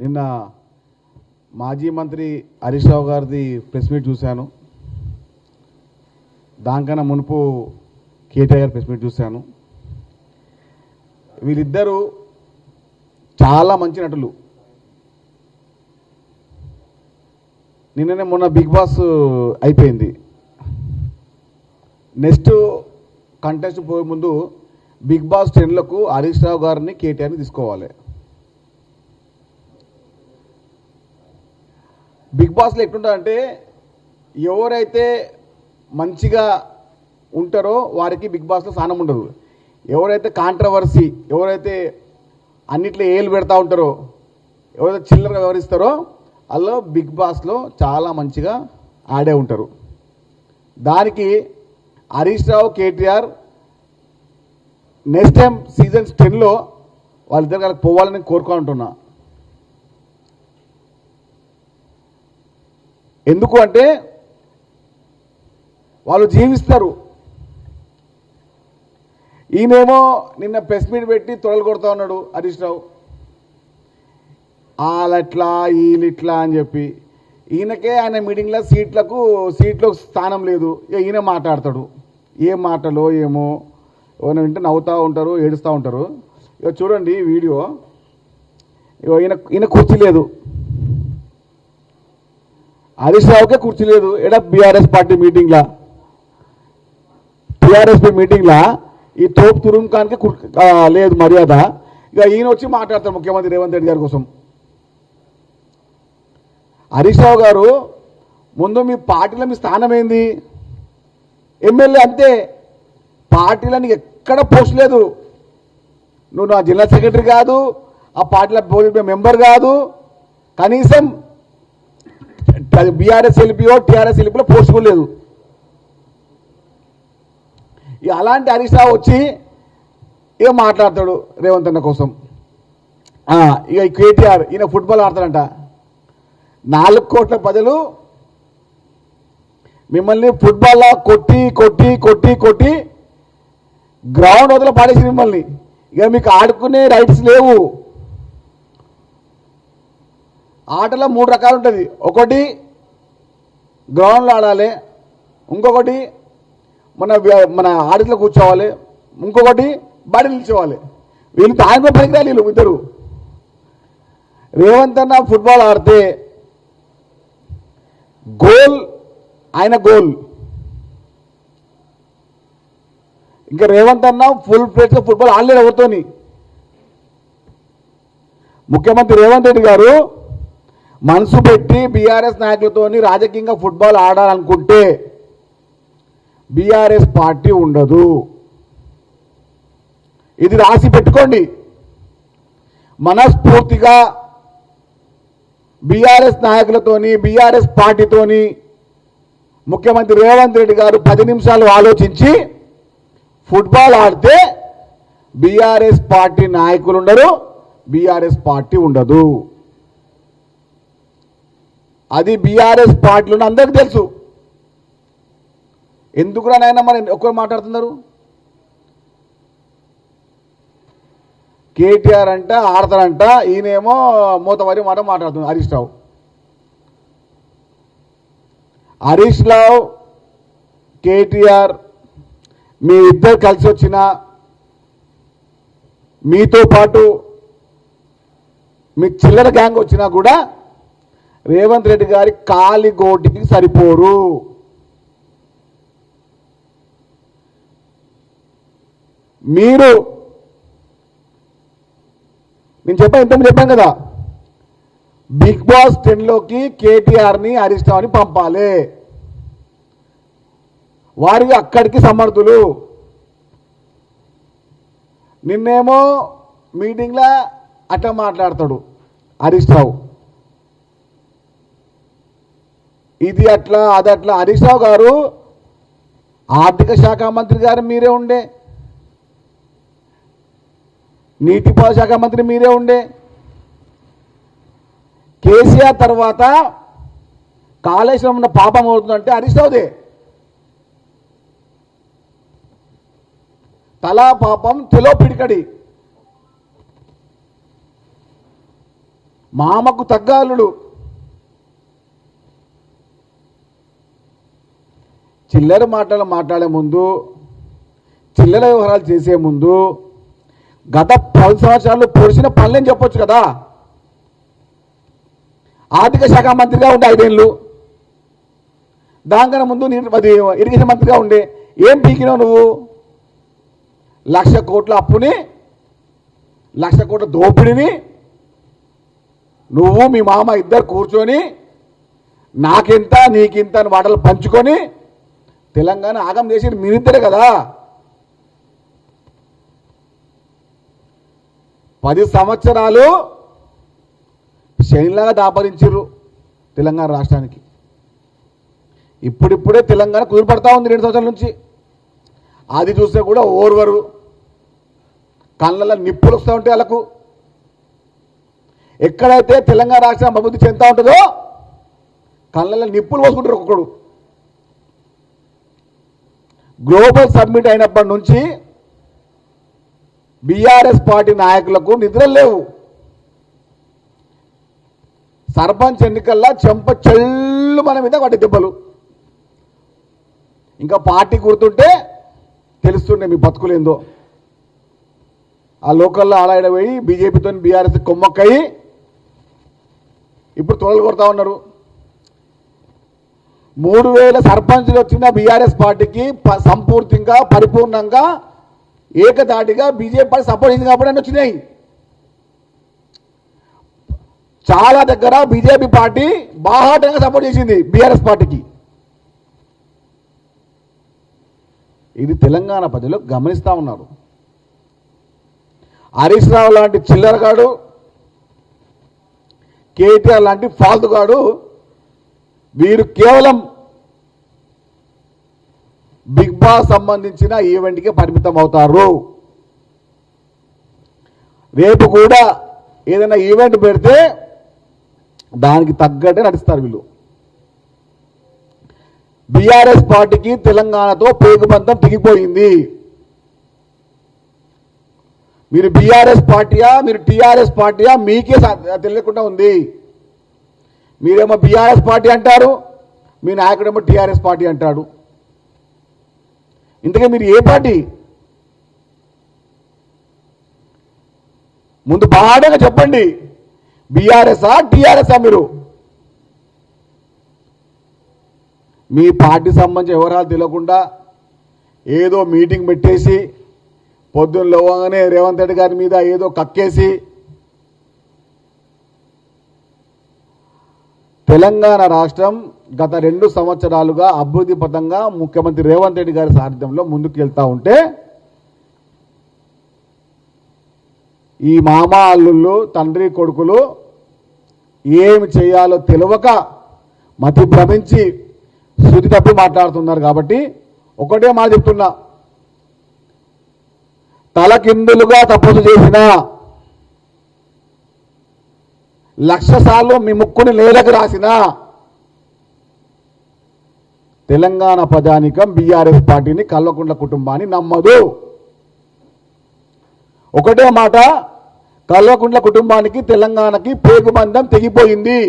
నిన్న మాజీ మంత్రి హరీష్ రావు గారిది ప్రెస్ మీట్ చూశాను. దానికన్నా మునుపు కేటీఆర్ గారి ప్రెస్ మీట్ చూశాను. వీళ్ళిద్దరూ చాలా మంచి నటులు. నిన్ననే మొన్న బిగ్ బాస్ అయిపోయింది. నెక్స్ట్ కంటెస్ట్ పోయే ముందు బిగ్ బాస్ 10లకు హరీష్ రావు గారిని కేటీఆర్ని తీసుకోవాలి. బిగ్ బాస్లో ఎట్లుంటుందంటే ఎవరైతే మంచిగా ఉంటారో వారికి బిగ్ బాస్లో స్థానం ఉండదు. ఎవరైతే కాంట్రవర్సీ, ఎవరైతే అన్నిట్లో ఏలు పెడతా ఉంటారో, ఎవరైతే చిల్లరగా వ్యవహరిస్తారో వాళ్ళు బిగ్ బాస్లో చాలా మంచిగా ఆడే ఉంటారు. దానికి Harish Rao KTR next time seasons 10లో వాళ్ళిద్దరు కలిసి పోవాలని కోరుకుంటున్నా. ఎందుకు అంటే వాళ్ళు జీవిస్తారు. ఈయనేమో నిన్న ప్రెస్ మీట్ పెట్టి తొడలు కొడతా ఉన్నాడు హరీష్ రావు. వాళ్ళట్లా వీళ్ళిట్లా అని చెప్పి ఈయనకే ఆయన మీటింగ్లో సీట్లో స్థానం లేదు. ఈయన మాట్లాడతాడు. ఏం మాటలో ఏమో ఎవరైనా వింటే నవ్వుతూ ఉంటారు, ఏడుస్తూ ఉంటారు. ఇక చూడండి వీడియో. ఇక ఈయన కుర్చీ లేదు, హరీష్ రావుకే కుర్చీ లేదు. ఎడా బీఆర్ఎస్ పార్టీ మీటింగ్లా, టీఆర్ఎస్పీ మీటింగ్లా ఈ తోపు తురుంకానికి లేదు మర్యాద. ఇక ఈయన వచ్చి మాట్లాడతారు ముఖ్యమంత్రి రేవంత్ రెడ్డి గారి కోసం. హరీష్ రావు గారు, ముందు మీ పార్టీలో మీ స్థానం ఏంది? ఎమ్మెల్యే అంతే. పార్టీలో నీకు ఎక్కడ పోస్ట్ లేదు. నువ్వు నా జిల్లా సెక్రటరీ కాదు, ఆ పార్టీలో పోలీస్ మెంబర్ కాదు, కనీసం బీఆర్ఎస్ ఎల్పీఓ టీఆర్ఎస్ ఎల్పీలో పోస్ట్ కూడా లేదు. ఇక అలాంటి హరీష్ రావు వచ్చి ఇక మాట్లాడతాడు రేవంత్ అన్న కోసం. ఇక కేటీఆర్ ఈయన ఫుట్బాల్ ఆడతాడంట. 4 కోట్ల ప్రజలు మిమ్మల్ని ఫుట్బాల్లో కొట్టి కొట్టి కొట్టి కొట్టి గ్రౌండ్ వదిలి పాడేసి మిమ్మల్ని. ఇక మీకు ఆడుకునే రైట్స్ లేవు. ఆటలో 3 రకాలు ఉంటుంది. ఒకటి గ్రౌండ్లో ఆడాలి, ఇంకొకటి మన ఆడిలో కూర్చోవాలి, ఇంకొకటి బడి నిల్చోవాలి. వీళ్ళు తాగిన పనికిరాలి వీళ్ళు ఇద్దరు. రేవంత్ అన్న ఫుట్బాల్ ఆడితే గోల్ ఆయన గోల్. ఇంకా రేవంత్ అన్న ఫుల్ ప్లేట్గా ఫుట్బాల్ ఆడలేడు ఎవరితోని. ముఖ్యమంత్రి రేవంత్ రెడ్డి గారు మనసు పెట్టి బీఆర్ఎస్ నాయకులతోని రాజకీయంగా ఫుట్బాల్ ఆడాలనుకుంటే బీఆర్ఎస్ పార్టీ ఉండదు. ఇది రాసి పెట్టుకోండి. మనస్ఫూర్తిగా బీఆర్ఎస్ నాయకులతోని బీఆర్ఎస్ పార్టీతోని ముఖ్యమంత్రి రేవంత్ రెడ్డి గారు 10 నిమిషాలు ఆలోచించి ఫుట్బాల్ ఆడితే బీఆర్ఎస్ పార్టీ నాయకులు ఉండరు, బీఆర్ఎస్ పార్టీ ఉండదు. అది బీఆర్ఎస్ పార్టీలో అందరికీ తెలుసు. ఎందుకురా నాయన మరి ఒక్కరు మాట్లాడుతున్నారు? కేటీఆర్ అంట ఆడతారంట, ఈయనేమో మూతమరి మాట మాట్లాడుతున్నారు హరీష్ రావు. హరీష్ రావు కేటీఆర్ మీ ఇద్దరు కలిసి వచ్చిన, మీతో పాటు మీ చిల్లర గ్యాంగ్ వచ్చినా కూడా రేవంత్ రెడ్డి గారి కాలి గోటికి సరిపోరు. మీరు నేను ఇంతకుముందు చెప్పాను కదా, బిగ్ బాస్ 10లోకి కేటీఆర్ని హరీష్ రావుని పంపాలి. వారికి అక్కడికి సమర్థులు. నిన్నేమో మీటింగ్లో అట్లా మాట్లాడతాడు హరీష్ రావు, ఇది అట్లా అది అట్లా. హరీష్ రావు గారు ఆర్థిక శాఖ మంత్రి గారు మీరే ఉండే, నీటిపారుదల శాఖ మంత్రి మీరే ఉండే. కేసీఆర్ తర్వాత కాళేశ్వరం ఉన్న పాపం అవుతుందంటే హరీష్ రావుదే. తలా పాపం తెలో పిడికడి. మామకు తగ్గ అల్లుడు. చిల్లర మాటలు మాట్లాడే ముందు, చిల్లర వ్యవహారాలు చేసే ముందు గత 10 సంవత్సరాలు పొడిచిన పనులని చెప్పొచ్చు కదా. ఆర్థిక శాఖ మంత్రిగా ఉండే 5 ఏళ్ళు, దానికన్నా ముందు ఇరిగేషన్ మంత్రిగా ఉండే. ఏం పీకినావు నువ్వు? 1,00,000 కోట్ల అప్పుని, 1,00,000 కోట్ల దోపిడిని నువ్వు మీ మామ ఇద్దరు కూర్చొని నాకింత నీకింత అని వాటలు పంచుకొని తెలంగాణ ఆగం చేసి మీరిద్దరే కదా. 10 సంవత్సరాలు శైలిలాగా దాపరించారు తెలంగాణ రాష్ట్రానికి. ఇప్పుడిప్పుడే తెలంగాణ కుదిరిపడతా ఉంది 2 సంవత్సరాల నుంచి. అది చూస్తే కూడా ఓర్వరు, కళ్ళల్లో నిప్పులు వస్తూ ఉంటాయి వాళ్ళకు. ఎక్కడైతే తెలంగాణ రాష్ట్రం అభివృద్ధి చెందుతూ ఉంటుందో కళ్ళల్లో నిప్పులు పోసుకుంటారు ఒక్కొక్కడు. గ్లోబల్ సబ్మిట్ అయినప్పటి నుంచి బీఆర్ఎస్ పార్టీ నాయకులకు నిద్రలు లేవు. సర్పంచ్ ఎన్నికల్లో చెంప చెల్లు మన మీద వాటి దెబ్బలు. ఇంకా పార్టీ గుర్తుంటే తెలుస్తుండే మీ బతుకులేందో. ఆ లోకల్లో ఆడాడ పోయి బీజేపీతో బీఆర్ఎస్ కొమ్మక్కయి ఇప్పుడు తొలలు కొడతా ఉన్నారు. 3,000 సర్పంచ్లు వచ్చిన బీఆర్ఎస్ పార్టీకి సంపూర్తిగా పరిపూర్ణంగా ఏకదాటిగా బీజేపీ పార్టీ సపోర్ట్ చేసింది కాబట్టి అని వచ్చినాయి. చాలా దగ్గర బీజేపీ పార్టీ బాహాటంగా సపోర్ట్ చేసింది బీఆర్ఎస్ పార్టీకి. ఇది తెలంగాణ ప్రజలు గమనిస్తూ ఉన్నారు. హరీష్ రావు లాంటి చిల్లరగాడు, కేటీఆర్ లాంటి ఫాల్తుగాడు వీరు కేవలం బిగ్ బాస్ సంబంధించిన ఈవెంట్కి పరిమితం అవుతారు. రేపు కూడా ఏదైనా ఈవెంట్ పెడితే దానికి తగ్గట్టే నడుస్తారు వీళ్ళు. బీఆర్ఎస్ పార్టీకి తెలంగాణతో పేగుబంధం తెగిపోయింది. మీరు బీఆర్ఎస్ పార్టీయా మీరు టీఆర్ఎస్ పార్టీయా మీకే తెలియకుండా ఉంది. మీరేమో బీఆర్ఎస్ పార్టీ అంటారు, మీ నాయకుడేమో టీఆర్ఎస్ పార్టీ అంటాడు. ఇంతకీ మీరు ఏ పార్టీ? ముందు బాగా చెప్పండి, బీఆర్ఎస్ఆ టీఆర్ఎస్ఆ? మీరు మీ పార్టీ సంబంధించిన వివరాలు తెలియకుండా ఏదో మీటింగ్ పెట్టేసి పొద్దున్న లేవగానే రేవంత్ రెడ్డి గారి మీద ఏదో కక్కేసి తెలంగాణ రాష్ట్రం గత 2 సంవత్సరాలుగా అభివృద్ధి పథంగా ముఖ్యమంత్రి రేవంత్ రెడ్డి గారి సారథ్యంలో ముందుకు వెళ్తా ఉంటే ఈ మామ అల్లుళ్ళు తండ్రి కొడుకులు ఏమి చేయాలో తెలియక మతి భ్రమించి శృతి తప్పి మాట్లాడుతున్నారు. కాబట్టి ఒకటే మాట చెప్తున్నా, తలకిందులుగా తపస్సు చేసిన 1,00,000 సార్లు మీ ముక్కుని నేలకు రాసిన తెలంగాణ ప్రజానికం బీఆర్ఎస్ పార్టీని, కల్వకుంట్ల కుటుంబాన్ని నమ్మదు. ఒకటే మాట, కల్వకుంట్ల కుటుంబానికి తెలంగాణకి పేగుబంధం తెగిపోయింది.